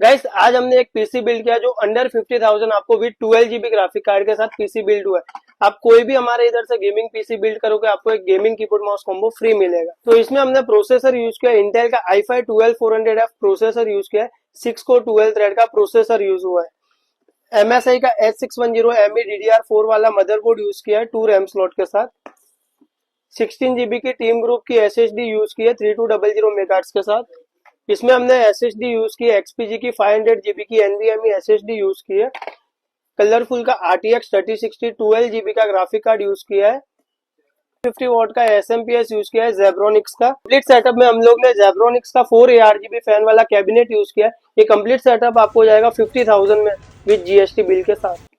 Guys आज हमने एक पीसी बिल्ड किया जो अंडर 50,000 आपको विद 12 GB ग्राफिक कार्ड के साथ पीसी बिल्ड हुआ है। आप कोई भी हमारे इधर से गेमिंग पीसी बिल्ड करोगे आपको एक gaming keyboard mouse combo free मिलेगा। तो इसमें हमने प्रोसेसर यूज किया इंटेल का i5 12400F प्रोसेसर यूज किया है। 6 कोर 12 थ्रेड का प्रोसेसर यूज हुआ है। MSI का H610 DDR4 वाला मदरबोर्ड यूज किया है 2 रैम स्लॉट के साथ। 16 GB की टीम ग्रुप की SSD यूज की है 3200 मेगाहर्ट्ज के साथ। इसमें हमने SSD यूज की है XPG की 500 GB की NVMe SSD यूज की है। कलरफुल का RTX 3060 12 GB का ग्राफिक कार्ड यूज किया है। 50 वॉट का SMPS यूज किया है जेब्रोनिक्स का। कंप्लीट सेटअप में हम लोग ने जेब्रोनिक्स का 4 ARGB फैन वाला कैबिनेट यूज किया है। ये कंप्लीट सेटअप आपको हो जाएगा 50,000 में विद GST बिल के साथ।